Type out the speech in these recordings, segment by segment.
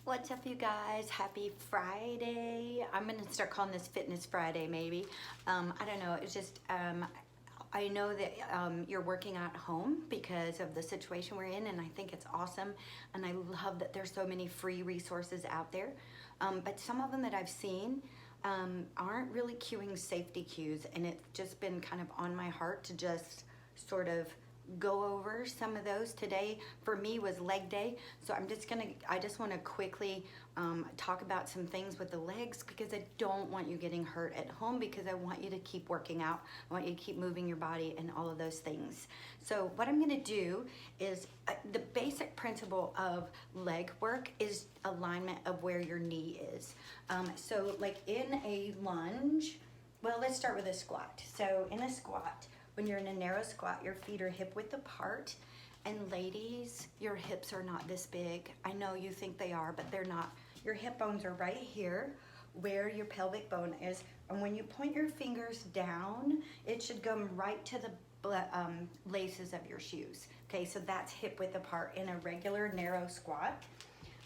What's up, you guys? Happy Friday. I'm gonna start calling this Fitness Friday, maybe. I don't know, it's just, I know that you're working at home because of the situation we're in, and I think it's awesome, and I love that there's so many free resources out there. But some of them that I've seen aren't really cueing safety cues, and it's just been kind of on my heart to just sort of go over some of those. Today for me was leg day, so I just want to quickly talk about some things with the legs, because I don't want you getting hurt at home, because I want you to keep working out. I want you to keep moving your body and all of those things. So what I'm going to do is the basic principle of leg work is alignment of where your knee is. So like in a lunge, well, let's start with a squat. So in a squat, when you're in a narrow squat, your feet are hip width apart. And ladies, your hips are not this big. I know you think they are, but they're not. Your hip bones are right here where your pelvic bone is. And when you point your fingers down, it should go right to the laces of your shoes. Okay, so that's hip width apart in a regular narrow squat.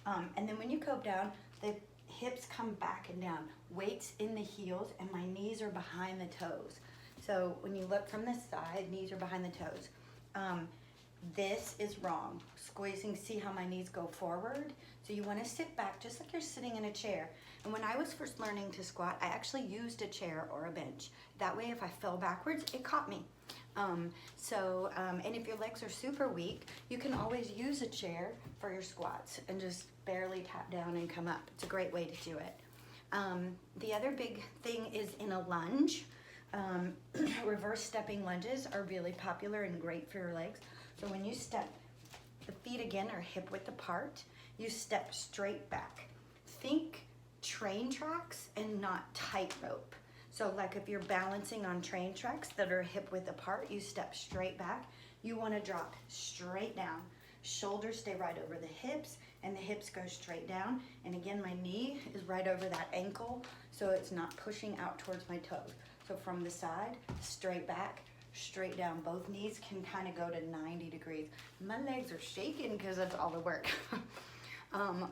And then when you go down, the hips come back and down. Weights in the heels, and my knees are behind the toes. So when you look from the side, knees are behind the toes. This is wrong. Squeezing, see how my knees go forward? So you want to sit back just like you're sitting in a chair. And when I was first learning to squat, I actually used a chair or a bench. That way, if I fell backwards, it caught me. And if your legs are super weak, you can always use a chair for your squats and just barely tap down and come up. It's a great way to do it. The other big thing is in a lunge. Reverse stepping lunges are really popular and great for your legs. So when you step, the feet again are hip width apart. You step straight back. Think train tracks and not tightrope. So like if you're balancing on train tracks that are hip width apart, you step straight back. You want to drop straight down. Shoulders stay right over the hips, and the hips go straight down. And again, my knee is right over that ankle, so it's not pushing out towards my toes. So from the side, straight back, straight down. Both knees can kind of go to 90 degrees. My legs are shaking because that's all the work.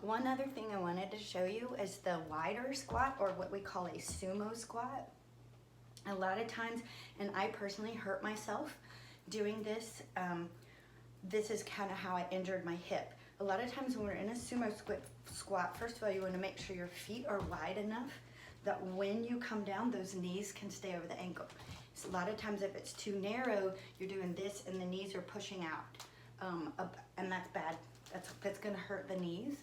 One other thing I wanted to show you is the wider squat, or what we call a sumo squat. A lot of times, and I personally hurt myself doing this, this is kind of how I injured my hip. A lot of times when we're in a sumo squat, first of all, you want to make sure your feet are wide enough that when you come down, those knees can stay over the ankle. So a lot of times if it's too narrow, you're doing this and the knees are pushing out, and that's bad. That's gonna hurt the knees.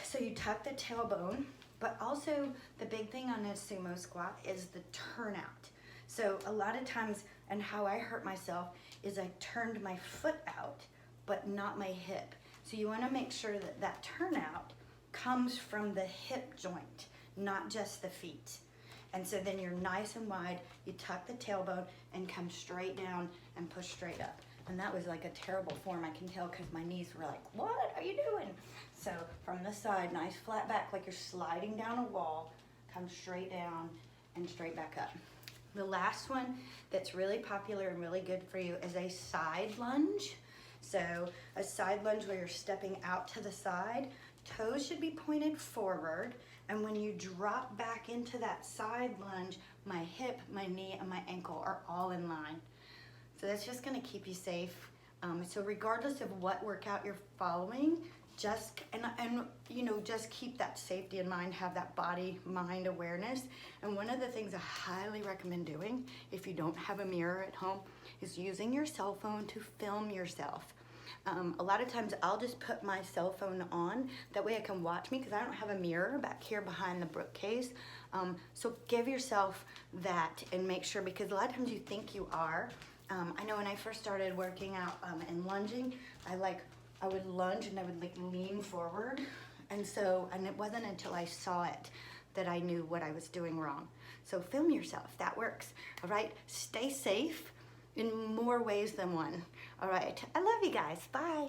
So you tuck the tailbone, but also the big thing on a sumo squat is the turnout. So a lot of times, and how I hurt myself, is I turned my foot out, but not my hip. So you wanna make sure that that turnout comes from the hip joint, not just the feet. And so then you're nice and wide, you tuck the tailbone and come straight down and push straight up. And that was like a terrible form, I can tell, because my knees were like, what are you doing? So from the side, nice flat back, like you're sliding down a wall, come straight down and straight back up. The last one that's really popular and really good for you is a side lunge. So a side lunge where you're stepping out to the side, toes should be pointed forward, and when you drop back into that side lunge, my hip, my knee, and my ankle are all in line. So that's just gonna keep you safe. So regardless of what workout you're following, just keep that safety in mind, have that body-mind awareness. And one of the things I highly recommend doing, if you don't have a mirror at home, is using your cell phone to film yourself. A lot of times I'll just put my cell phone on, that way I can watch me, because I don't have a mirror back here behind the bookcase. So give yourself that and make sure, because a lot of times you think you are. I know when I first started working out and lunging, I would lunge and I would like lean forward. And it wasn't until I saw it that I knew what I was doing wrong. So film yourself, that works. All right, stay safe in more ways than one. All right, I love you guys, bye.